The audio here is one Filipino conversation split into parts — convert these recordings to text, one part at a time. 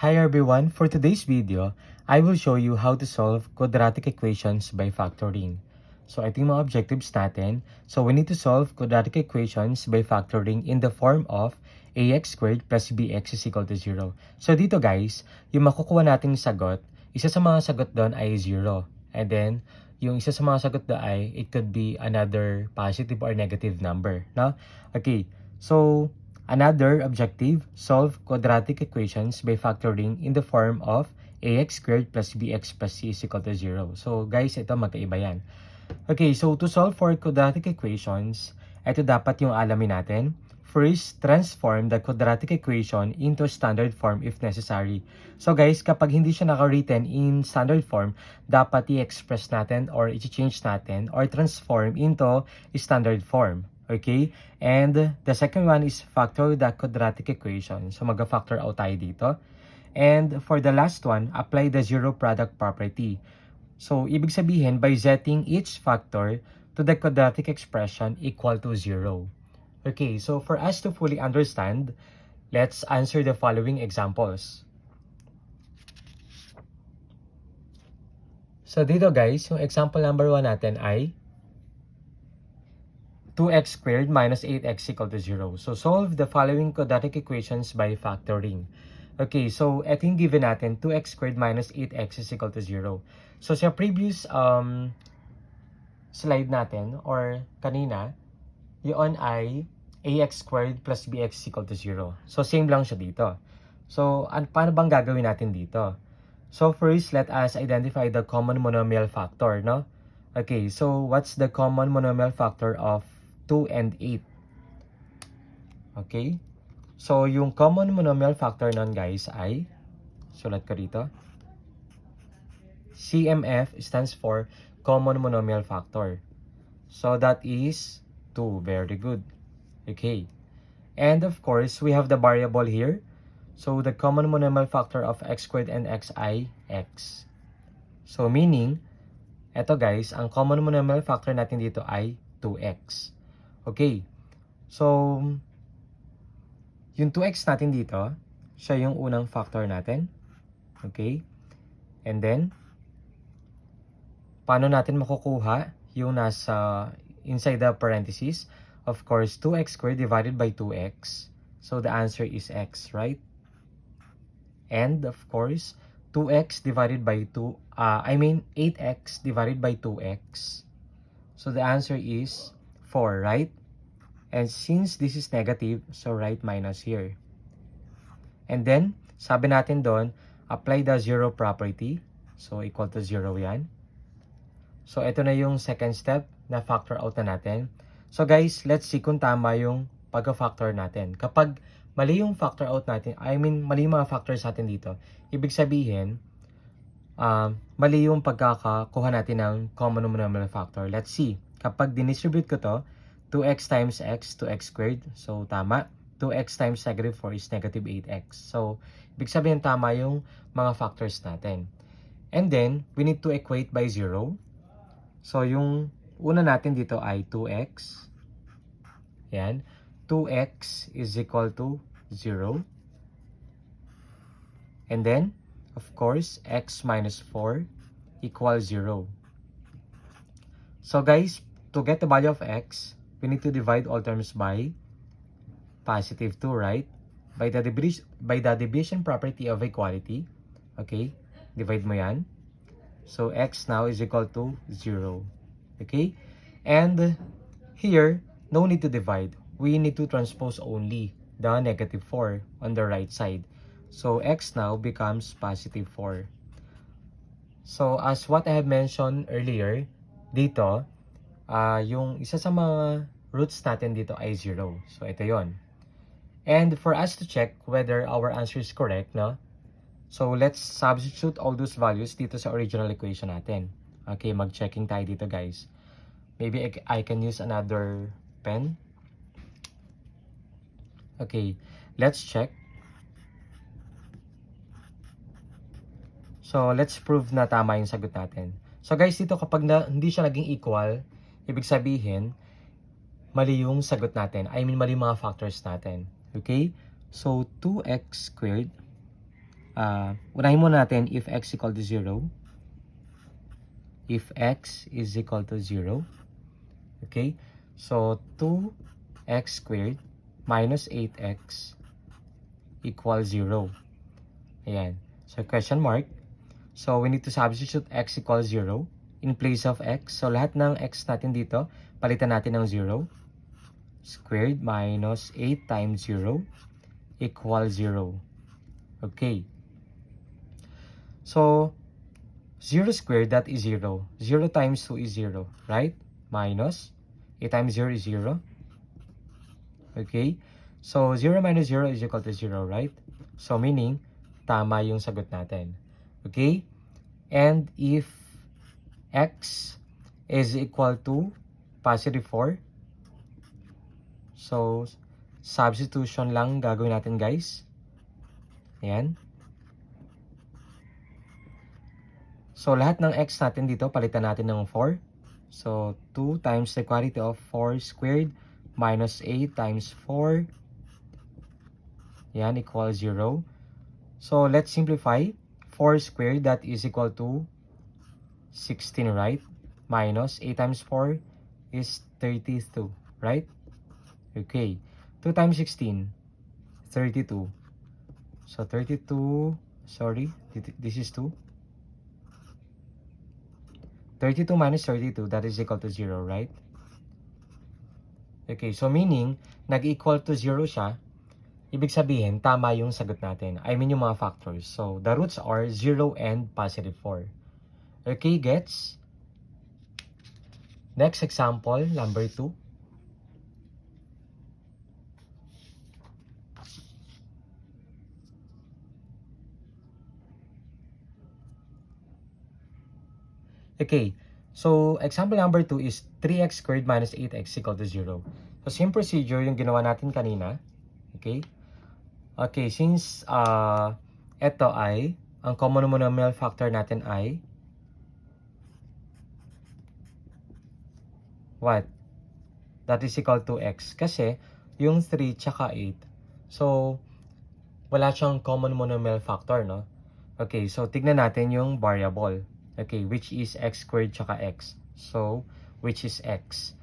Hi everyone, for today's video, I will show you how to solve quadratic equations by factoring. So ito yung mga objectives natin. So we need to solve quadratic equations by factoring in the form of ax squared plus bx is equal to 0. So dito guys, yung makukuha nating sagot, isa sa mga sagot doon ay 0. And then, yung isa sa mga sagot doon ay, it could be another positive or negative number. No? Okay, so another objective, solve quadratic equations by factoring in the form of ax squared plus bx plus c is equal to 0. So guys, ito magkaiba yan. Okay, so to solve for quadratic equations, ito dapat yung alamin natin. First, transform the quadratic equation into standard form if necessary. So guys, kapag hindi siya naka-written in standard form, dapat i-express natin or i-change natin or transform into standard form. Okay? And the second one is factor the quadratic equation. So mag-factor out tayo dito. And for the last one, apply the zero product property. So ibig sabihin, by setting each factor to the quadratic expression equal to 0. Okay, so for us to fully understand, let's answer the following examples. So dito guys, yung example number 1 natin ay 2x squared minus 8x equal to 0. So solve the following quadratic equations by factoring. Okay, so ito yung given natin, 2x squared minus 8x is equal to 0. So sa previous slide natin or kanina, yun ay ax squared plus bx is equal to 0. So same lang siya dito. So paano bang gagawin natin dito? So first, let us identify the common monomial factor, no? Okay, so what's the common monomial factor of 2 and 8? Okay, so yung common monomial factor nun guys ay, sulat ko dito, CMF stands for common monomial factor. So that is 2. Very good. Okay. And of course, we have the variable here. So the common monomial factor of x squared and xi, x. So meaning, eto guys, ang common monomial factor natin dito ay 2x. Okay. So, yung 2x natin dito, siya yung unang factor natin. Okay. And then, paano natin makukuha yung nasa inside the parentheses? Of course, 2x squared divided by 2x. So the answer is x, right? And of course, 2x divided by 8x divided by 2x. So the answer is 4, right? And since this is negative, so write minus here. And then, sabi natin doon, apply the zero property. So equal to 0 yan. So ito na yung second step na factor out na natin. So guys, let's see kung tama yung pag-factor natin. Kapag mali yung factor out natin, mali yung mga factors natin dito, ibig sabihin, mali yung pagkakakuha natin ng common monomial factor. Let's see. Kapag dinistribute ko to, 2x times x, 2x squared. So tama. 2x times negative 4 is negative 8x. So, ibig sabihin tama yung mga factors natin. And then, we need to equate by 0. So, yung una natin dito ay 2x. Yan. 2x is equal to 0. And then, of course, x minus 4 equals 0. So, guys, to get the value of x, we need to divide all terms by positive 2, right? By the division property of equality. Okay? Divide mo yan. So, x now is equal to 0. Okay? And here, no need to divide. We need to transpose only the negative 4 on the right side. So, x now becomes positive 4. So, as what I have mentioned earlier, dito, yung isa sa mga roots natin dito ay 0. So, ito yon. And for us to check whether our answer is correct, no? So, let's substitute all those values dito sa original equation natin. Okay, mag-checking tayo dito, guys. Maybe I can use another pen. Okay, let's check. So, let's prove na tama yung sagot natin. So, guys, dito kapag hindi siya naging equal, ibig sabihin, mali yung sagot natin. Mali yung mga factors natin. Okay? So, 2x squared unahin muna natin if x equal to 0. If x is equal to 0. Okay? So, 2x squared minus 8x equals 0. Ayan. So, question mark. So, we need to substitute x equals 0 in place of x. So, lahat ng x natin dito, palitan natin ng 0. Squared minus 8 times 0 equals 0. Okay. So, 0 squared, that is 0. 0 times 2 is 0, right? Minus 8 times 0 is 0. Okay. So, 0 minus 0 is equal to 0, right? So, meaning, tama yung sagot natin. Okay? And if x is equal to positive 4, so, substitution lang gagawin natin, guys. Ayan. So, lahat ng x natin dito, palitan natin ng 4. So, 2 times the quantity of 4 squared minus 8 times 4. Yan, equals 0. So, let's simplify. 4 squared, that is equal to 16, right? Minus 8 times 4 is 32, right? Okay. 2 times 16, 32. So, 32, sorry, this is 2. 32 minus 32, that is equal to 0, right? Okay, so meaning, nag-equal to 0 siya, ibig sabihin, tama yung sagot natin. I mean yung mga factors. So, the roots are 0 and positive 4. Okay, gets? Next example, number 2. Okay, so example number 2 is 3x squared minus 8x equal to 0. So, same procedure yung ginawa natin kanina. Okay? Okay, since ito ay, ang common monomial factor natin ay what? That is equal to x. Kasi, yung 3 tsaka 8. So, wala siyang common monomial factor, no? Okay, so tignan natin yung variable. Okay, which is x squared tsaka x. So, which is x.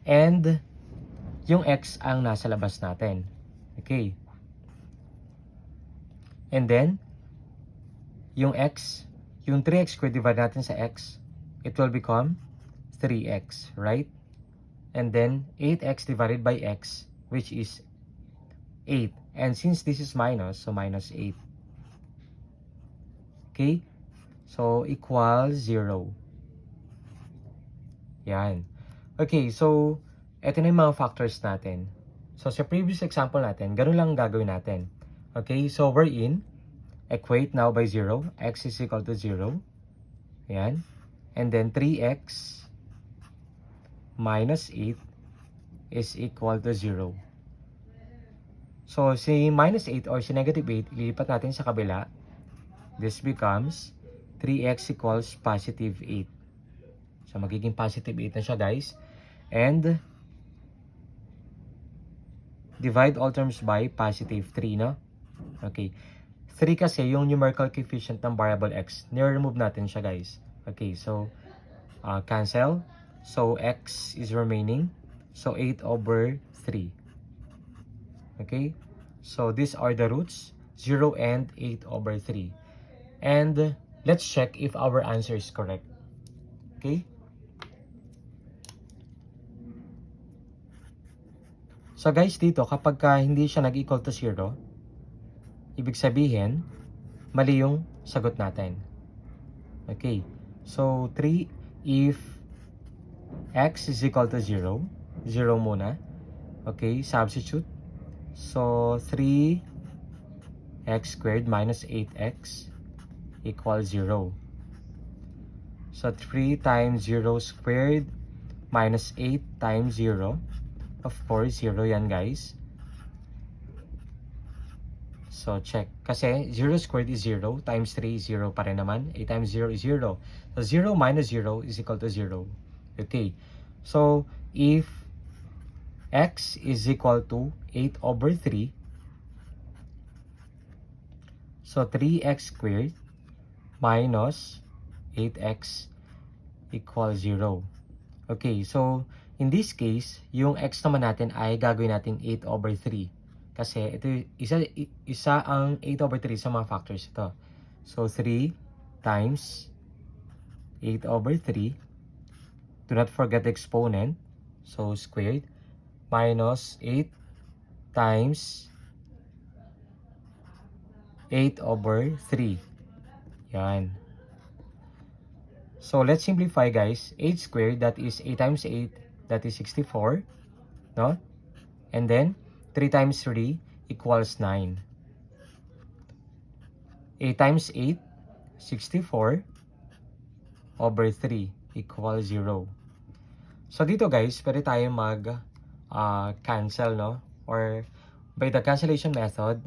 And, yung x ang nasa labas natin. Okay. And then, yung x, yung 3x squared divide natin sa x, it will become 3x, right? And then, 8x divided by x, which is 8. And since this is minus, so minus 8. Okay? So, equals 0. Yan. Okay, so, eto na yung mga factors natin. So, sa previous example natin, ganun lang gagawin natin. Okay, so we're in, equate now by 0. X is equal to 0. Yan. And then 3x minus 8 is equal to 0. So, si minus 8 or si negative 8, ililipat natin sa kabila. This becomes 3x equals positive 8. So, magiging positive 8 na siya, guys. And, divide all terms by positive 3, no? Okay. 3 kasi yung numerical coefficient ng variable x. Nire-remove natin siya, guys. Okay, so, cancel. So, x is remaining. So, 8 over 3. Okay? So, these are the roots. 0 and 8 over 3. And, let's check if our answer is correct. Okay? So, guys, dito, kapag hindi siya nag-equal to 0, ibig sabihin, mali yung sagot natin. Okay. So, 3, if x is equal to 0, 0 muna. Okay, substitute. So, 3x squared minus 8x equals 0. So, 3 times 0 squared minus 8 times 0. Of course, 0 yan, guys. So, check. Kasi 0 squared is 0 times 3 is 0 pa rin naman. 8 times 0 is 0. So, 0 minus 0 is equal to 0. Okay. So, if x is equal to 8 over 3, So 3x squared minus 8x equals 0. Okay, so in this case, yung x naman natin ay gagawin natin 8 over 3. Kasi ito isa ang 8 over 3 sa mga factors ito. So 3 times 8 over 3. Do not forget the exponent. So squared minus 8 times 8 over 3. Yan. So let's simplify, guys. 8 squared, that is 8 times 8, that is 64, no? And then 3 times 3 equals 9. 8 times 8, 64 over 3 equals 0. So dito, guys, pwede tayo cancel, no? Or by the cancellation method.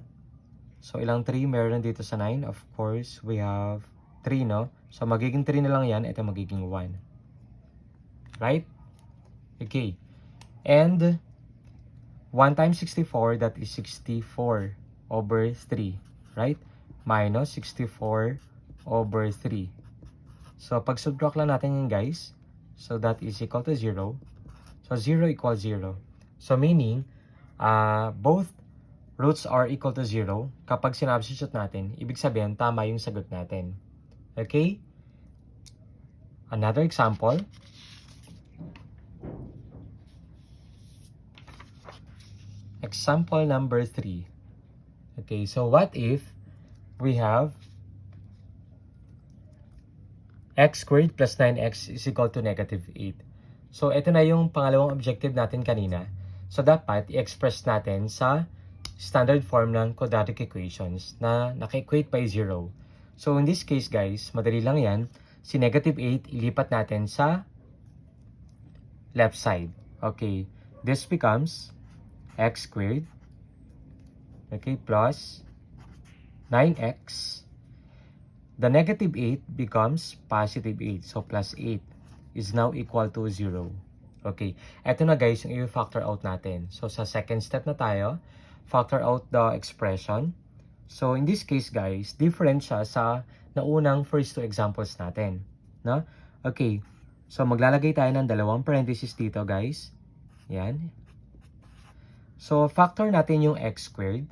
So ilang 3 meron dito sa 9? Of course, we have 3, no? So magiging 3 na lang yan. Ito magiging 1. Right? Okay. And 1 times 64, that is 64 over 3. Right? Minus 64 over 3. So pag subtract lang natin yun, guys. So that is equal to 0. So 0 equals 0. So meaning, both roots are equal to 0. Kapag sinubstitute natin, ibig sabihin, tama yung sagot natin. Okay? Another example. Example number 3. Okay, so what if we have x squared plus 9x is equal to negative 8. So, ito na yung pangalawang objective natin kanina. So, dapat i-express natin sa standard form ng quadratic equations na naka-equate by 0. So, in this case, guys, madali lang yan. Si negative 8, ilipat natin sa left side. Okay, this becomes x squared, okay, plus 9x. The negative 8 becomes positive 8. So, plus 8 is now equal to 0. Okay, eto na, guys, yung i-factor out natin. So, sa second step na tayo, factor out the expression. So, in this case, guys, different siya sa naunang first two examples natin. No? Okay, so maglalagay tayo ng dalawang parentheses dito, guys. Yan. So, factor natin yung x squared,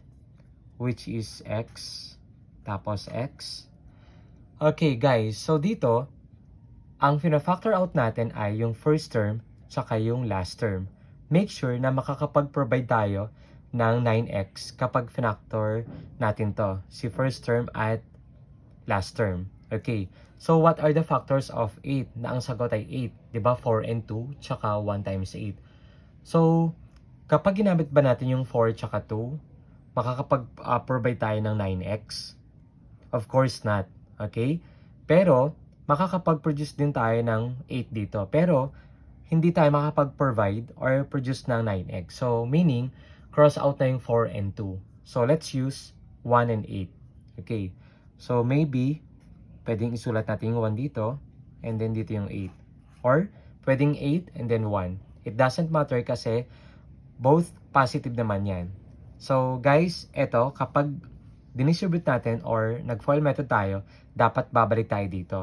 which is x, tapos x. Okay, guys, so dito, ang fina-factor out natin ay yung first term, tsaka yung last term. Make sure na makakapag-provide tayo ng 9x kapag factor natin to, si first term at last term. Okay, so what are the factors of 8 na ang sagot ay 8? Diba 4 and 2, tsaka 1 times 8. So, kapag ginamit ba natin yung 4 tsaka 2, makakapag-provide tayo ng 9x? Of course not. Okay? Pero, makakapag-produce din tayo ng 8 dito. Pero, hindi tayo makakapag-provide or produce ng 9x. So, meaning, cross out na yung 4 and 2. So, let's use 1 and 8. Okay. So, maybe, pwedeng isulat natin yung 1 dito, and then dito yung 8. Or, pwedeng 8 and then 1. It doesn't matter kasi, both positive naman yan. So, guys, eto, kapag dinistribute natin or nag-FOIL method tayo, dapat babalik tayo dito.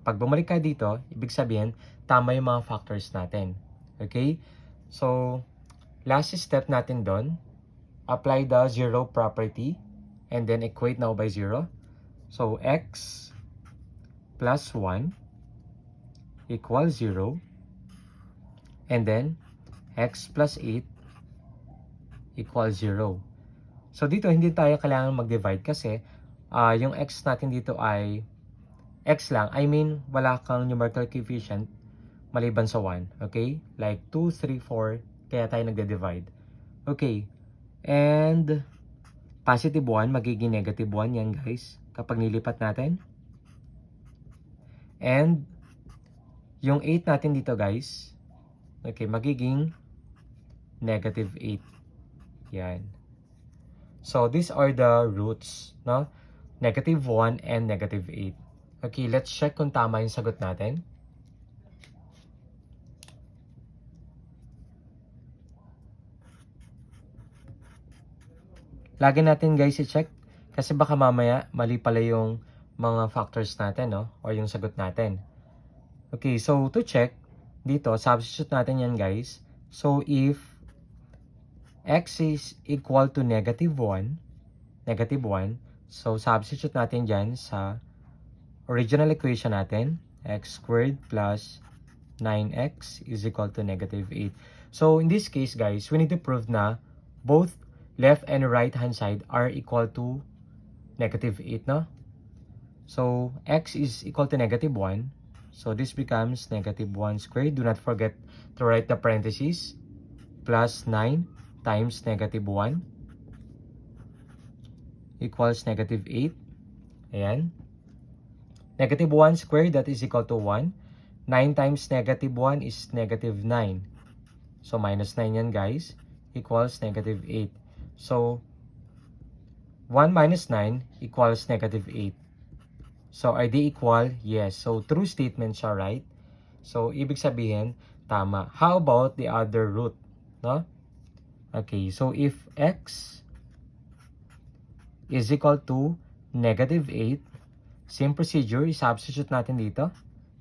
Pag bumalik ka dito, ibig sabihin, tama yung mga factors natin. Okay? So, last step natin doon, apply the zero property and then equate now by 0. So, x plus 1 equals 0. And then, x plus 8 equals 0. So, dito, hindi tayo kailangan mag-divide kasi yung x natin dito ay x lang. I mean, wala kang numerical coefficient maliban sa 1. Okay? Like 2, 3, 4. Kaya tayo nagde-divide. Okay. And positive 1 magiging negative 1 yan, guys. Kapag nilipat natin. And yung 8 natin dito, guys. Okay, magiging negative 8. Yan. So, these are the roots, no? Negative 1 and negative 8. Okay, let's check kung tama yung sagot natin. Lagi natin, guys, i-check Kasi baka mamaya mali pala yung mga factors natin, no? Or yung sagot natin. Okay, so to check, dito, substitute natin yan, guys. So, if x is equal to negative 1, so substitute natin dyan sa original equation natin, x squared plus 9x is equal to negative 8. So, in this case, guys, we need to prove na both left and right hand side are equal to negative 8, no? So, x is equal to negative 1. So, this becomes negative 1 squared. Do not forget to write the parentheses. Plus 9 times negative 1 equals negative 8. Ayan. Negative 1 squared, that is equal to 1. 9 times negative 1 is negative 9. So, minus 9 yan, guys. Equals negative 8. So, 1 minus 9 equals negative 8. So, are they equal? Yes. So, true statement siya, right? So, ibig sabihin, tama. How about the other root? No? Okay, so if x is equal to negative 8, same procedure, substitute natin dito.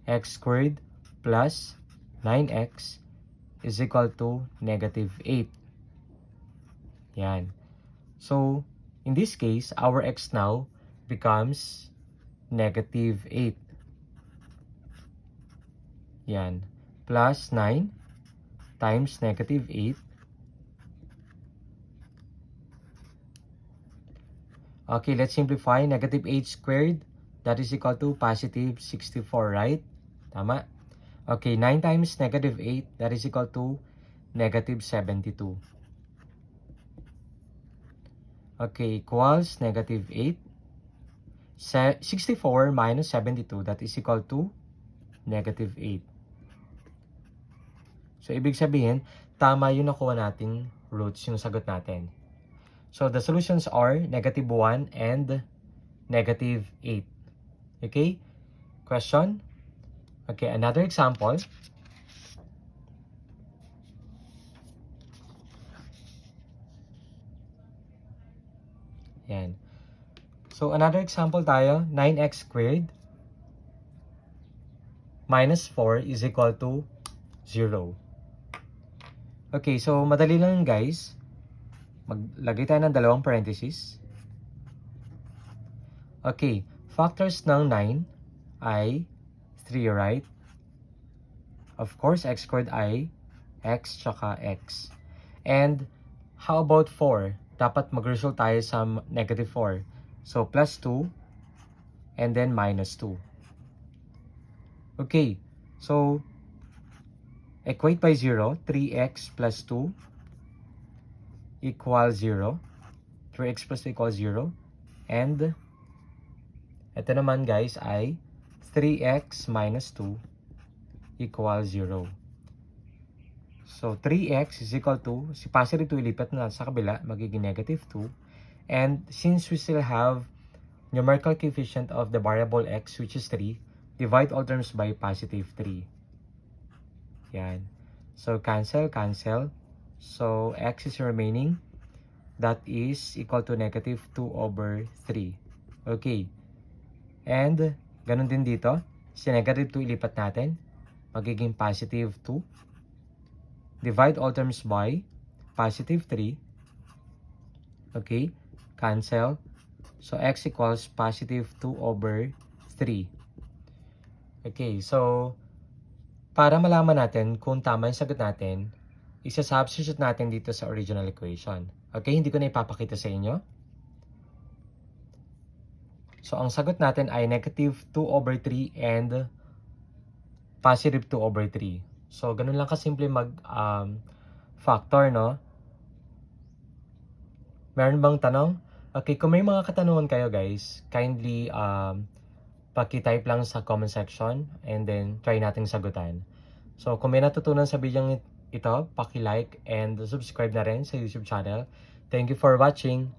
X squared plus 9x is equal to negative 8. Yan. So, in this case, our x now becomes negative 8. Yan. Plus 9 times negative 8. Okay, let's simplify. Negative 8 squared, that is equal to positive 64, right? Tama. Okay, 9 times negative 8, that is equal to negative 72. Okay, equals negative 8. 64 minus 72, that is equal to negative 8. So, ibig sabihin, tama yung nakuha nating roots, yung sagot natin. So, the solutions are negative 1 and negative 8. Okay? Question? Okay, another example. Yan. So, another example tayo, 9x squared minus 4 is equal to 0. Okay, so madali lang guys. Maglagay tayo ng dalawang parentheses. Okay, factors ng 9 ay 3, right? Of course, x squared ay x tsaka x. And how about 4? Dapat mag-result tayo sa negative 4. So, plus 2 and then minus 2. Okay, so equate by 0, 3x plus 2 equals 0. 3x plus 2 equals 0. And ito naman guys ay 3x minus 2 equals 0. So, 3x is equal to, si positive 2 ilipat na sa kabila, magiging negative 2. And since we still have numerical coefficient of the variable x, which is 3, divide all terms by positive 3. Yan. So, cancel, cancel. So, x is remaining. That is equal to negative 2 over 3. Okay. And, ganun din dito. Si negative 2 ilipat natin. Magiging positive 2. Divide all terms by positive 3. Okay. Cancel. So, x equals positive 2 over 3. Okay. So, para malaman natin kung tama yung sagot natin, isa-substitute natin dito sa original equation. Okay, hindi ko na ipapakita sa inyo. So, ang sagot natin ay negative 2 over 3 and positive 2 over 3. So, ganun lang kasimple mag-factor, no? Meron bang tanong? Okay, kung may mga katanungan kayo, guys, kindly paki-type lang sa comment section and then try nating sagutan. So, kung may natutunan sa video ito, paki-like and subscribe na rin sa YouTube channel. Thank you for watching.